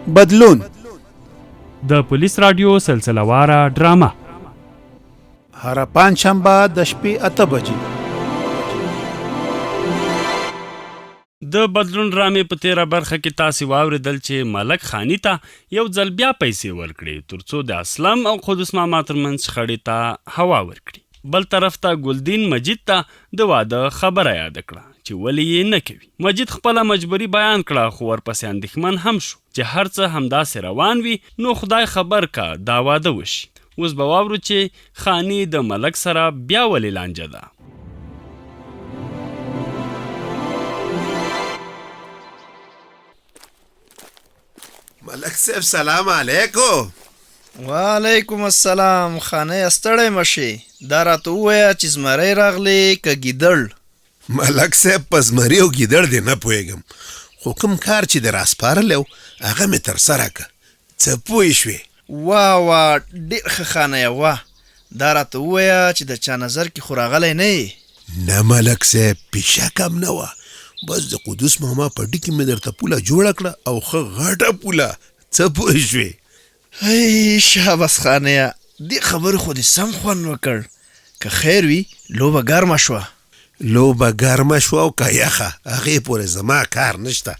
بدلون د پولیس رادیو سلسله واره ډرامه هر پنجشنبه د شپې 8 بجې. د بدلون ډرامې په تیره برخه کې تاسې واورېدل چې ملک خانی ته یو ځل بیا پیسې ورکړې ترڅو د اسلم او قدس ماما ترمنځ شخړې ته هوا ورکړي. بل طرف ته ګلدین مجید ته د واده خبره یاد کړه چې ولې یې نه کوي. مجید خپله مجبوري بیان کړه خو ورپسې اندېښمن هم شو چې هر څه همداسې روان وي نو خدای خبر که دا واده وشي. اوس به واورو چې خانی د ملک سره بیا ولې لانجه ده. ملک صاحب سلام علیکم. وعلیکم السلام. خانه ستړی مشي دا راته ووایه چې زمری راغلی که ګیدړ. ملک صاحب په زمري او ګیدړ دې نه پوهېږم خو کوم کار چې دې راسپارلی و هغه مې ترسره که. څه پوه شوې؟ واه ډېر ښه خانه وه. دا راته ووایه چې د چا نظر کې خو راغلی نه یې. نه ملک صاحب پیشک هم نه وه، بس د قدوس ماما په ډي کې مې درته پوله جوړه کړه او ښه غټه پوله. څه پوه شوې؟ هی شاباس خانه دې خبرې خو دې سم خوند وکړ. که خیر وي لوبه ګرمه شوه. لوبه ګرمه شوه او که یخه هغې پورې زما کار نشته.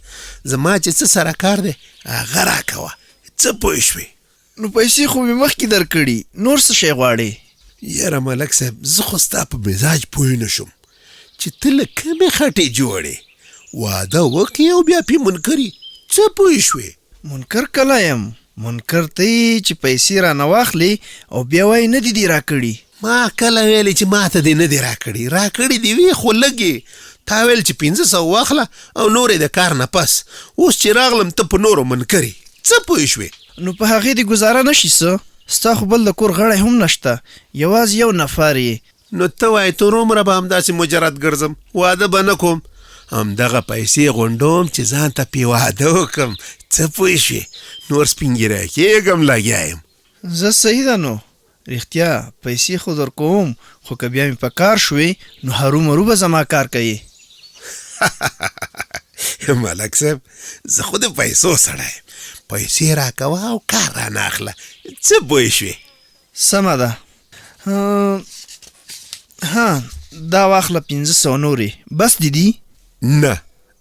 زما چې څه سره کار دی هغه راکوه. څه پوه شوې؟ نو پیسې خو مې مخکې درکړي، نور څه شی غواړې؟ یاره ملک صاحب زه خو ستا په مزاج پوه نه شم چې ته له کمې خټې جوړې واده وکړې او بیا پې منکري. څه پوه شوې؟ منکر کله یم؟ منکر ته یې چې پیسې رانه واخلې او بیا وایي نه دي دې راکړي. ما کله ویلې چې ما ته دې نه دي راکړي. راکړي دې وي خو لږې. تا ویل چې 500 واخله او نورې د کار نه پس. اوس چې راغلم ته په نورو منکري. څه پوه شوې؟ نو په هغې دې ګزاره نشي څه؟ ستا خو بل د کور غړی هم نشته، یوازې یو نفر یې. نو ته وایې تر عمره به همداسې مجرد ګرځم، واده به نه کوم، همدغه پیسې غونډوم چې ځان ته پې واده وکړم. څه پوه شوې؟ نور سپین ږیری کېږم لګیا یم. زه صحیح ده نو رښتیا پیسې خو در کوم، خو که بیا مې په کار شوې نو هرومرو به زما کار کوي. ملک صاحب زه خو د پیسو سړی یم، پیسې راکوه او کار رانه اخله. څه پوه شوې؟ سمه ده. ها دا واخله 500 نورې بس دي دي؟ نه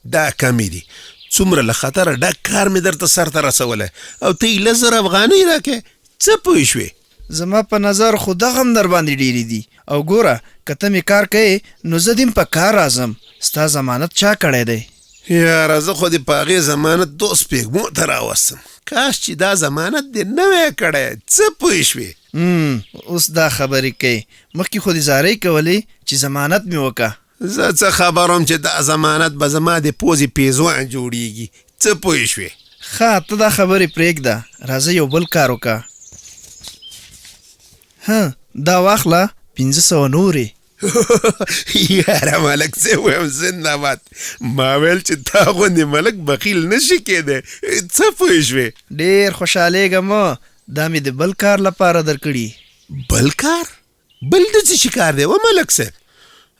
دا کمې دي. څومره له خطره ډک کار مې درته سرته رسولی او ته یې 10,000 افغانۍ راکې. څه پوه شوې؟ زما په نظر خو دغه هم در باندې ډېرې دي. او ګوره که ته مې کار کوې نو زه دې په کار راځم. ستا ضمانت چا کړی دی؟ یاره زه خو دې په هغې ضمانت 2 سپېږمو ته راوستم. کاش چې دا ضمانت دې نه وی کړی. څه پوه شوې؟ اوس دا خبرې کوي. مخکې خو دې زارۍ کولې چې ضمانت مې وکړه. زه څه خبروم چې دا ضمانت به زما د پوزې پیزوان جوړیږي. څه پوه شوې؟ ښه ته دا خبرې پرېږده، راځه یو بل کار وکړه. دا واخله 500 نورې. یاره ملک صاحب وایم زنده‌باد. ما ویل چې تا غوندې ملک بخیل نشي کېدی. څه پوه شوې؟ ډېر خوشحالېږم. دا مې د بل کار لپاره درکړي. بل کار؟ بل د څه شي کار دی و ملک صاحب؟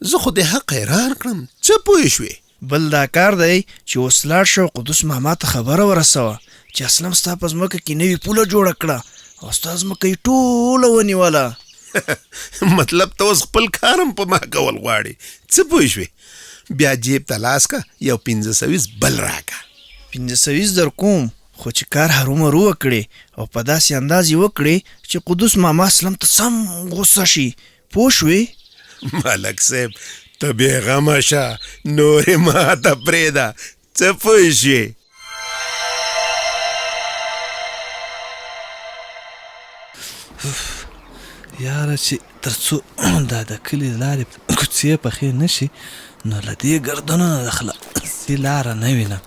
زه خو دې حق حیران کړم. څه پوه شوې؟ بل دا کار دی چې اوس لاړ شه قدوس ماما ته خبره ورسوه چې اسلم ستا په ځمکه کې نوې پوله جوړه کړه او ستا ځمکه یې ټوله ونیوله. مطلب ته اوس خپل کار هم په ما کول غواړې. څه پوه شوې؟ بیا جیب ته لاس که یو 520 بل راکه. 520 در کوم، خو چې کار هرومرو وکړې او په داسې انداز یې وکړې چې قدوس ماما اسلم ته سم غصه شي. پوه شوې؟ ملک صاحب ته بېغمه شه، نورې ما ته پرېږده. څه پوه شوې؟ یاره چې تر څو دا د کلي لارې کوڅې پخې نه شي نو له دې ګردنو نه د خلاصي لاره نه وینم.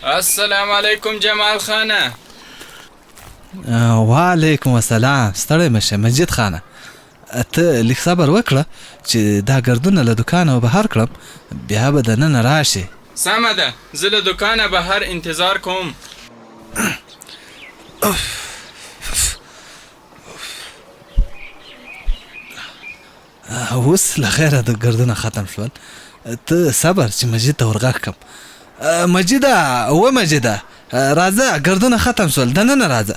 السلام علیکم جمال خانه. وعلیکم السلام. ستړی مشه مجید خانه. ته لږ صبر وکړه چې دا ګردونه له دوکانه بهر کړم بیا به دننه راشي. سمه ده زه له دوکانه بهر انتظار کوم. اوس له خیره د ګردونه ختم شول. ته صبر چې مجید ته ورغږ کړم مجیده و مجیده راځه ګردونه ختم سول دننه راځه.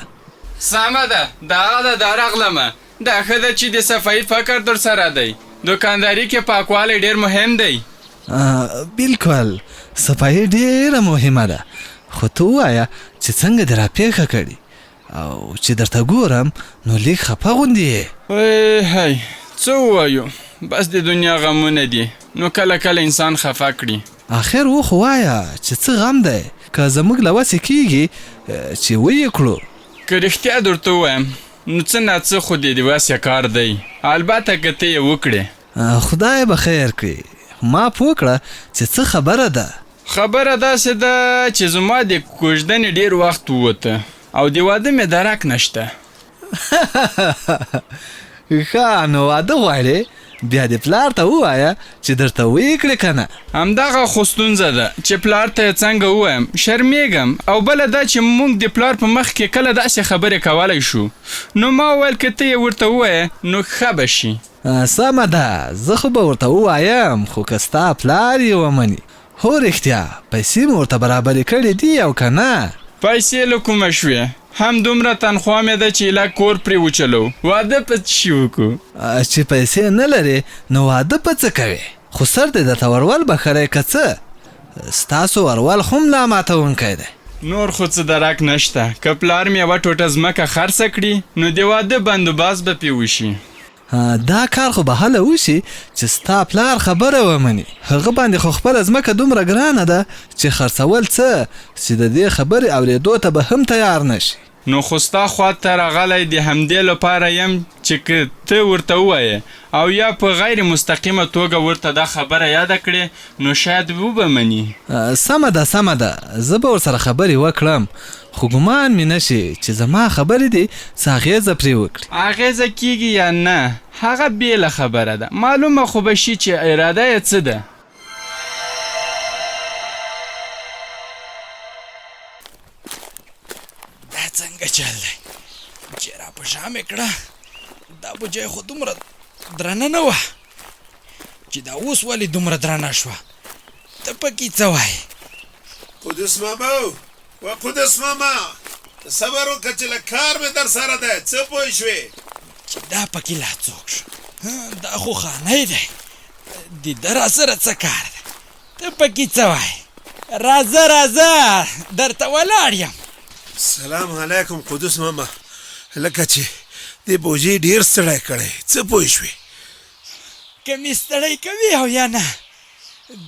سمه ده دغه ده درغلمه دا ښه ده چې د صفایي فکر در سره دی. دوکانداري کې پاکوالی ډېر مهم دی. بالکل صفایي ډیره مهمه ده، خو ته ووایه چې څنګه دې راپېښه کړي او چې درته ګورم نو لیک خفه غوندې یې. هی څه ووایو، بس د دنیا غمونه دي نو کله کله انسان خفه کړي. آخر و خو وایه چې څه غم دی که زموږ له وسې کېږي چې ویې کړو. که رښتیا درته ووایم نو څه نه څه خو د وسې کار دی، البته که ته یې وکړې. خدای به خیر کړي. ما پوه کړه چې څه خبره ده. خبره داسې ده چې زما د کوژدنې ډېر وخت ووته او د واده مې درک نشته. ښه نو واده غواړې بیا دې پلار ته ووایه چې درته ویې کړې که نه. همدغه خو ستونزه ده چې پلار ته یې څنګه ووایم، شرمېږم. او بله دا چې موږ د پلار په مخ کې کله داسې خبرې کولی شو. نو ما وویل که ته یې ورته ووایې نو ښه به شي. سمه ده زه خو به ورته ووایم، خو که ستا پلار یې ومني. هو رښتیا پیسې مې ورته برابرې کړې دي او که نه؟ پیسې له کومه شوې؟ هم دومره تنخوا مې ده چې لږ کور پرې وچلو، واده په څه شي وکړو؟ چې پیسې نه لرې نو واده په څه کوې؟ خو سر دې درته ورول بخری که څه؟ ستاسو ورول هم لا ماتونکی دی. نور خو څه درک نشته. که پلار مې یوه ټوټه ځمکه خرڅه کړي نو د واده بندوباست به پې وشي. دا کار خو به هله وشي چې ستا پلار خبره ومني. هغه باندې خو خپله ځمکه دومره ګرانه ده چې خرڅول څه چې د دې خبرې اورېدو ته به هم تیار نشي. نو خو ستا خوا ته راغلی د همدې لپاره یم چې که ته ورته ووایې او یا په غیر مستقیمه توګه ورته دا خبره یاده کړې نو شاید وبه مني. سمه ده سمه ده زه به ورسره خبرې وکړم، خو ګمان مې نشي چې زما خبرې دي څه اغېزه پرې وکړي. اغېزه کېږي یا نه هغه بېله خبره ده، معلومه خو به شي چې اراده یې څه ده. دا څنګه چل دی چې را په شا مې کړه؟ دا بوجۍ خو دومره درنه نه وه چې دا اوس ولې دومره درنه شوه؟ ته پکې څه وایې؟ قدوس ماما و قدوس ماما صبر وکړه چې له کار مې در سره دی، څه پوه شوې؟ چې دا پکې لا څوک شو؟ دا خو خانۍ دی، د ده راسره څه کار دی؟ ته پکې څه وایې؟ راځه راځه درته ولاړ یم. سلام علیکم قدوس ماما. لکه چې دې بوجۍ ډېر ستړی کړی، څه پوه شوې؟ که مې ستړی کوي او یا نه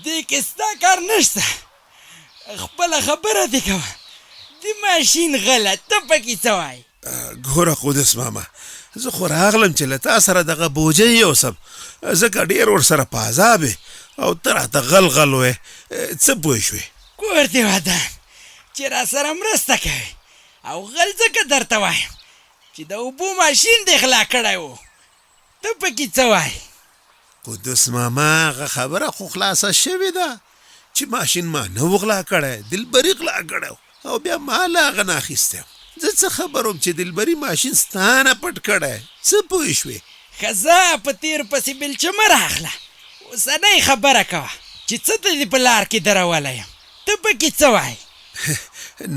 دې کې ستا کار نشته، خپله خبره دې کوه. د ماشین غله ته پکې څه وایې؟ ګوره قدوس ماما زه خو راغلم چې له تا سره دغه بوجۍ یوسم، ځکه ډېر ورسره په عذاب او ته راته غل وې، څه پوه شوې؟ کور دې ودان چې را سره مرسته کوي او غل ځکه درته وایم چې د اوبو ماشین دې غلا کړی و. ته پکې څه وایې؟ قدوس ماما هغه خبره خو خلاصه شوې ده چې ماشین ما نه و غلا کړی، دلبري غلا کړی او بیا ما له هغه نه اخیستی. زه څه خبر وم چې دلبري ماشین ستا نه پټ کړی، څه پوه شوې؟ ښځه په تیر پسې بلچه مه راخله، اوسنۍ خبره کوه چې څه ته دې په لار کې درولی یم. ته پکې څه وایې؟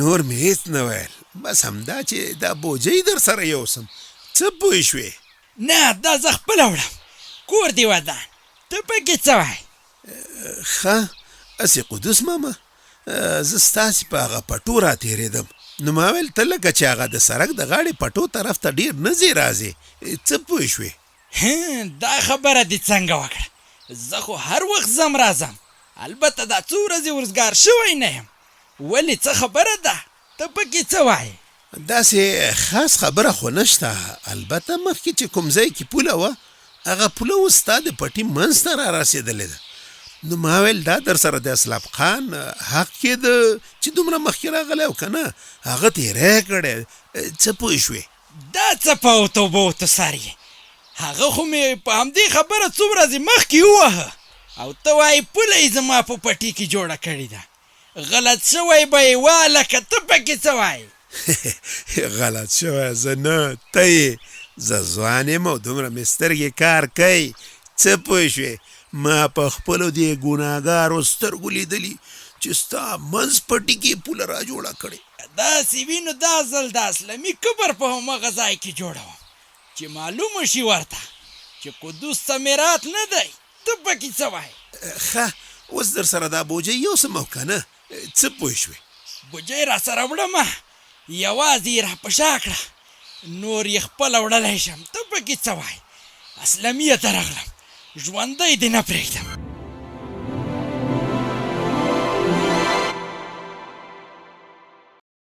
نور مې هېڅ نه ویل، بس همدا چې دا بوجۍ در سره یوسم، څه پوه شوې؟ نه دا زه خپله وړم، کور دې ودان. ته پکې څه وایې؟ ښه هسې قدوس ماما زه ستاسې په هغه پټو را تېرېدم، نو ما ویل ته لکه چې هغه د سړک د غاړې پټو طرف ته ډېر نه ځې راځې، څه پوه شوې؟ دا خبره دې څنګه وکړه؟ زه خو هر وخت ځم راځم، البته دا څو ورځې وزګار شوی نه یم. ولې څه خبره ده؟ ته پکې څه وایې؟ داسې خاص خبره خو نشته، البته مخکې چې کوم ځای کې پوله وه هغه پوله اوس ستا د پټي منځ ته را رسېدلې ده. نو ما ویل دا در سره د اسلام خان حق کې ده چې دومره مخکې راغلی او که نه هغه تېری کړی، څه پوه شوې؟ دا څه په اوتو سر یې؟ هغه خو مې په همدې خبره څو ورځې مخکې ووهه او ته وایې پوله یې زما په پټي کې جوړه کړې ده. غلط شوی به یې والکه، ته پکې څه وایې؟ غلط شوی زه نه، ته یې. زه ځوان یم او دومره مې سترګې کار کوي، څه پوه شوې؟ ما په خپلو دې ګناهګارو سترګو لیدلي چې ستا منځ پټي کې پوله را جوړه کړې. داسې وي نو دا ځل د اسلامي کبر په همغه ځای کې جوړوم چې معلومه شي ورته چې قدوس ته میرات نه دی. ته پکې څه وایې؟ ښه اوس در سره دا بوجۍ یو څه مو که نه، څه پوه شوې؟ بوجۍ را سره وړمه، یوازې یې را په شا کړه، نور یې خپله وړلی شم. ته پکې څه وایې؟ اسلامي ته راغلم، ژوندی دې نه پرېږدم.